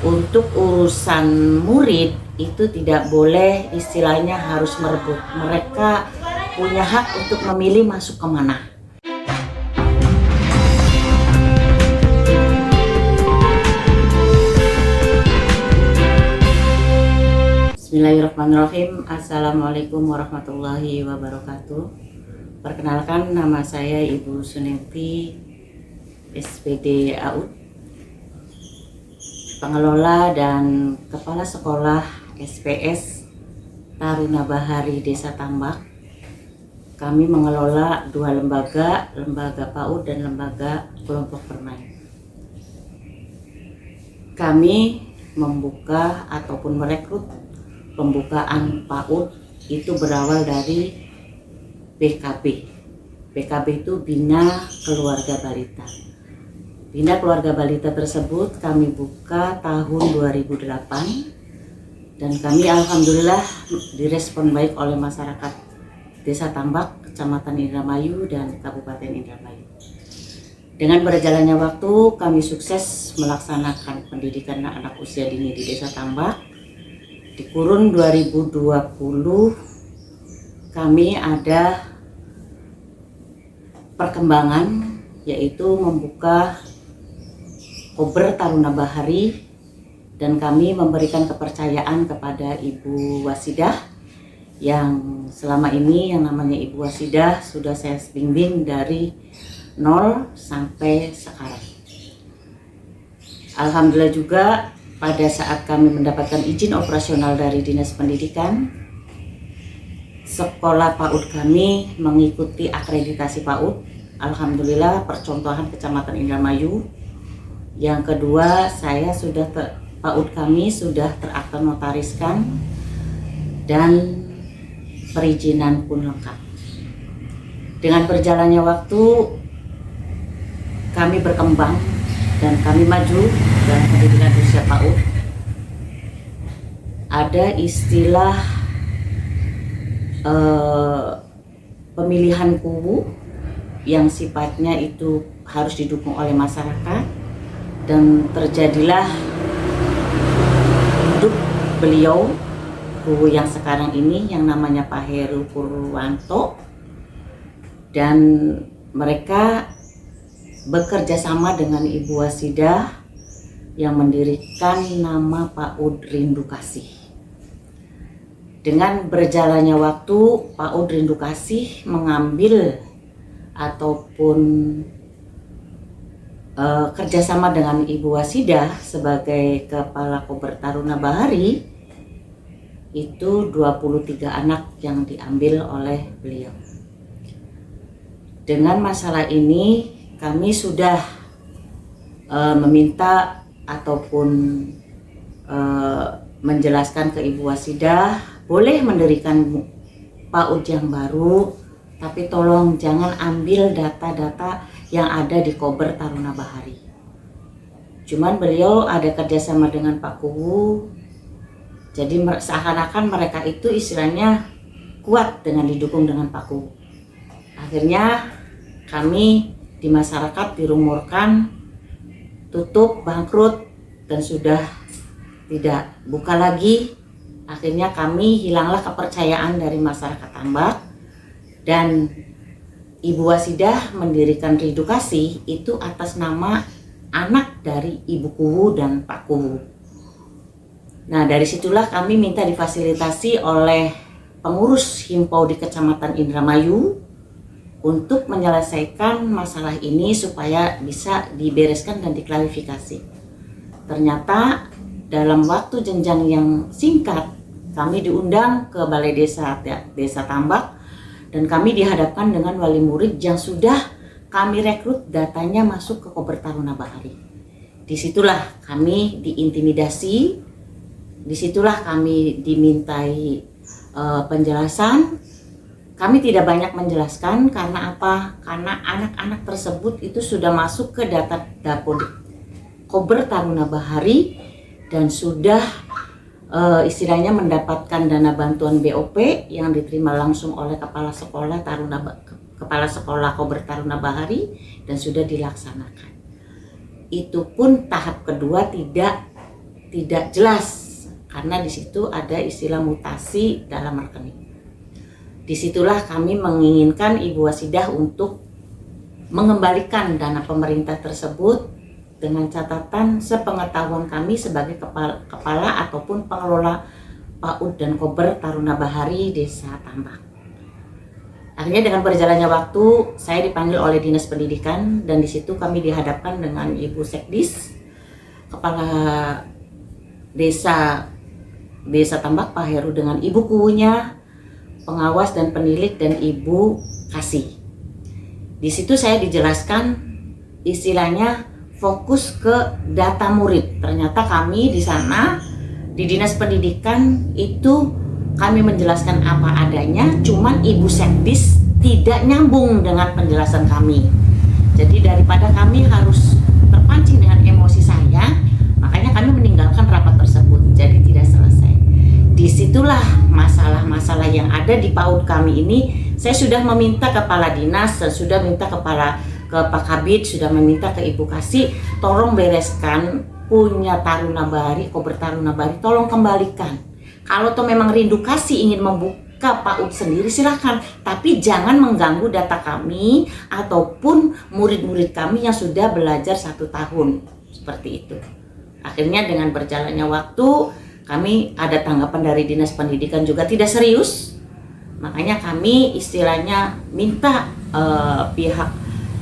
Untuk urusan murid itu tidak boleh istilahnya harus merebut. Mereka punya hak untuk memilih masuk kemana. Bismillahirrahmanirrahim. Assalamualaikum warahmatullahi wabarakatuh. Perkenalkan, nama saya Ibu Sunenti, SPD AUD, pengelola dan kepala sekolah SPS Taruna Bahari Desa Tambak. Kami mengelola dua lembaga PAUD dan lembaga kelompok bermain. Kami membuka ataupun merekrut pembukaan PAUD itu berawal dari BKB. BKB itu Bina Keluarga Balita. Bina Keluarga Balita tersebut kami buka tahun 2008 dan kami alhamdulillah direspon baik oleh masyarakat Desa Tambak, Kecamatan Indramayu dan Kabupaten Indramayu. Dengan berjalannya waktu, kami sukses melaksanakan pendidikan anak-anak usia dini di Desa Tambak. Di kurun 2020 kami ada perkembangan, yaitu membuka Kober Taruna Bahari, dan kami memberikan kepercayaan kepada Ibu Wasidah yang selama ini yang namanya Ibu Wasidah sudah saya bimbing dari 0 sampai sekarang. Alhamdulillah juga pada saat kami mendapatkan izin operasional dari Dinas Pendidikan, sekolah PAUD kami mengikuti akreditasi PAUD. Alhamdulillah percontohan Kecamatan Indramayu. Yang kedua, PAUD kami sudah terakta notariskan dan perizinan pun lengkap. Dengan berjalannya waktu, kami berkembang dan kami maju dalam pendidikan usia PAUD. Ada istilah pemilihan kuwu yang sifatnya itu harus didukung oleh masyarakat, dan terjadilah hidup beliau kuwu yang sekarang ini yang namanya Pak Heru Purwanto, dan mereka bekerja sama dengan Ibu Wasidah yang mendirikan nama PAUD Rindu Kasih. Dengan berjalannya waktu, PAUD Rindu Kasih mengambil ataupun kerjasama dengan Ibu Wasidah sebagai Kepala Kober Taruna Bahari. Itu 23 anak yang diambil oleh beliau. Dengan masalah ini kami sudah meminta ataupun menjelaskan ke Ibu Wasidah, boleh mendirikan PAUD yang baru, tapi tolong jangan ambil data-data yang ada di Kober Taruna Bahari. Cuman beliau ada kerjasama dengan Pak Kuwu, jadi seakan-akan mereka itu istilahnya kuat dengan didukung dengan Pak Kuwu. Akhirnya kami di masyarakat dirumorkan tutup, bangkrut, dan sudah tidak buka lagi. Akhirnya kami hilanglah kepercayaan dari masyarakat Tambak, dan Ibu Wasidah mendirikan Rindu Kasih itu atas nama anak dari Ibu Kuwu dan Pak Kuwu. Nah, dari situlah kami minta difasilitasi oleh pengurus Himpau di Kecamatan Indramayu untuk menyelesaikan masalah ini supaya bisa dibereskan dan diklarifikasi. Ternyata dalam waktu jenjang yang singkat kami diundang ke Balai Desa Tambak, dan kami dihadapkan dengan wali murid yang sudah kami rekrut datanya masuk ke Kober Taruna Bahari. Disitulah kami diintimidasi, disitulah kami dimintai penjelasan. Kami tidak banyak menjelaskan karena apa? Karena anak-anak tersebut itu sudah masuk ke data dapur Kober Taruna Bahari dan sudah istilahnya mendapatkan dana bantuan BOP yang diterima langsung oleh Kepala Sekolah Kober Taruna Bahari dan sudah dilaksanakan. Itu pun tahap kedua tidak tidak jelas karena di situ ada istilah mutasi dalam rekening. Disitulah kami menginginkan Ibu Wasidah untuk mengembalikan dana pemerintah tersebut dengan catatan sepengetahuan kami sebagai kepala ataupun pengelola PAUD dan Kober Taruna Bahari Desa Tambak. Akhirnya dengan berjalannya waktu, saya dipanggil oleh Dinas Pendidikan dan di situ kami dihadapkan dengan Ibu Sekdis, Kepala Desa Tambak Pak Heru dengan Ibu Kuunya, pengawas dan penilik dan Ibu Kasih. Di situ saya dijelaskan istilahnya fokus ke data murid. Ternyata kami di sana di Dinas Pendidikan itu kami menjelaskan apa adanya, cuman Ibu Sekdis tidak nyambung dengan penjelasan kami. Jadi daripada kami harus terpancing dengan emosi saya, makanya kami meninggalkan rapat tersebut. Jadi tidak selesai. Disitulah masalah-masalah yang ada di PAUD kami ini. Saya sudah meminta kepala dinas dan sudah minta ke Pak Kabid, sudah meminta ke Ibu Kasih, tolong bereskan punya Taruna Bahari, Kober Taruna Bahari, tolong kembalikan. Kalau toh memang Rindu Kasih ingin membuka PAUD sendiri silahkan, tapi jangan mengganggu data kami ataupun murid-murid kami yang sudah belajar 1 tahun, seperti itu. Akhirnya dengan berjalannya waktu, kami ada tanggapan dari Dinas Pendidikan juga tidak serius. Makanya kami istilahnya minta pihak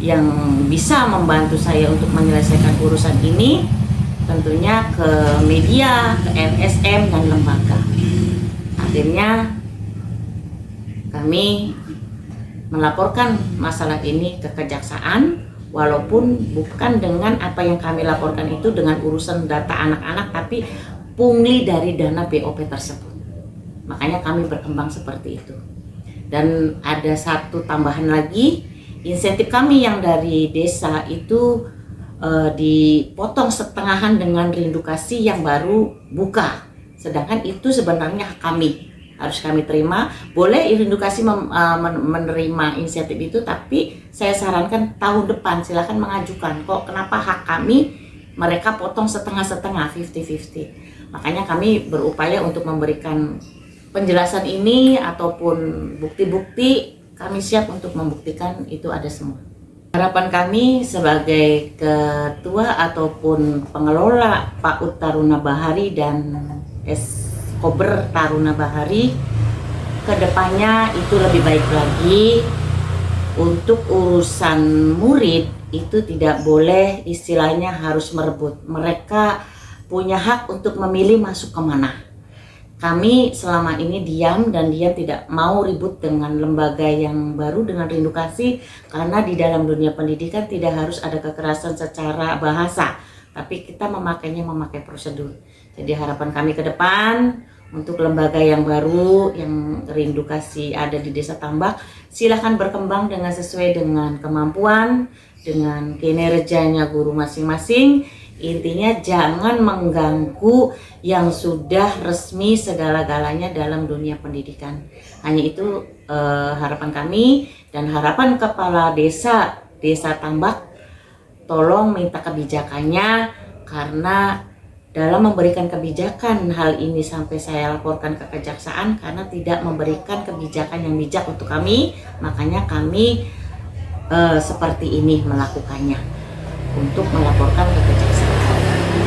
yang bisa membantu saya untuk menyelesaikan urusan ini, tentunya ke media, ke LSM dan lembaga. Akhirnya kami melaporkan masalah ini ke kejaksaan, walaupun bukan dengan apa yang kami laporkan itu dengan urusan data anak-anak, tapi pungli dari dana BOP tersebut. Makanya kami berkembang seperti itu. Dan ada satu tambahan lagi, insentif kami yang dari desa itu dipotong setengahan dengan Rindu Kasih yang baru buka. Sedangkan itu sebenarnya kami harus kami terima. Boleh Rindu Kasih menerima insentif itu, tapi saya sarankan tahun depan silakan mengajukan. Kok kenapa hak kami mereka potong setengah-setengah, 50-50. Makanya kami berupaya untuk memberikan penjelasan ini ataupun bukti-bukti, kami siap untuk membuktikan itu ada semua. Harapan kami sebagai ketua ataupun pengelola PAUD Taruna Bahari dan Kober Taruna Bahari, kedepannya itu lebih baik lagi. Untuk urusan murid itu tidak boleh istilahnya harus merebut. Mereka punya hak untuk memilih masuk kemana. Kami selama ini diam tidak mau ribut dengan lembaga yang baru dengan Rindu Kasih, karena di dalam dunia pendidikan tidak harus ada kekerasan secara bahasa, tapi kita memakai prosedur. Jadi harapan kami ke depan untuk lembaga yang baru yang Rindu Kasih ada di Desa Tambak, silahkan berkembang dengan sesuai dengan kemampuan, dengan kinerjanya guru masing-masing. Intinya jangan mengganggu yang sudah resmi segala-galanya dalam dunia pendidikan. Hanya itu harapan kami dan harapan kepala desa Tambak, tolong minta kebijakannya, karena dalam memberikan kebijakan hal ini sampai saya laporkan ke kejaksaan karena tidak memberikan kebijakan yang bijak untuk kami. Makanya kami seperti ini melakukannya untuk melaporkan ke kejaksaan.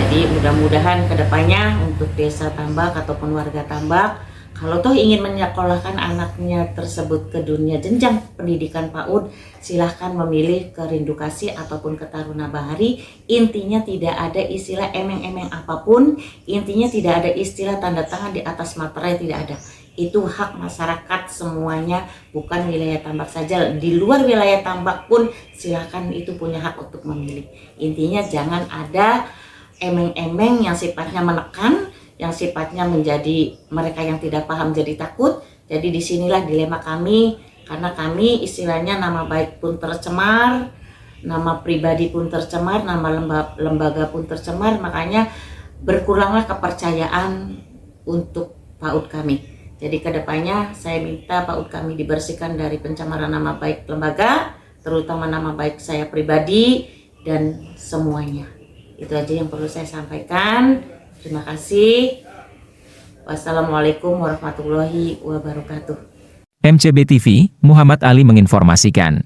Jadi mudah-mudahan kedepannya untuk Desa Tambak ataupun warga Tambak, kalau toh ingin menyekolahkan anaknya tersebut ke dunia jenjang pendidikan PAUD, silahkan memilih ke Rindu Kasih ataupun ke Taruna Bahari. Intinya tidak ada istilah emeng-emeng apapun, intinya tidak ada istilah tanda tangan di atas materai, tidak ada. Itu hak masyarakat semuanya, bukan wilayah Tambak saja. Di luar wilayah Tambak pun silahkan itu punya hak untuk memilih. Intinya jangan ada emeng-emeng yang sifatnya menekan, yang sifatnya menjadi mereka yang tidak paham jadi takut. Jadi disinilah dilema kami, karena kami istilahnya nama baik pun tercemar, nama pribadi pun tercemar, nama lembaga pun tercemar. Makanya berkuranglah kepercayaan untuk PAUD kami. Jadi kedepannya saya minta PAUD kami dibersihkan dari pencemaran nama baik lembaga, terutama nama baik saya pribadi dan semuanya. Itu aja yang perlu saya sampaikan. Terima kasih. Wassalamualaikum warahmatullahi wabarakatuh. MCB TV, Muhammad Ali menginformasikan.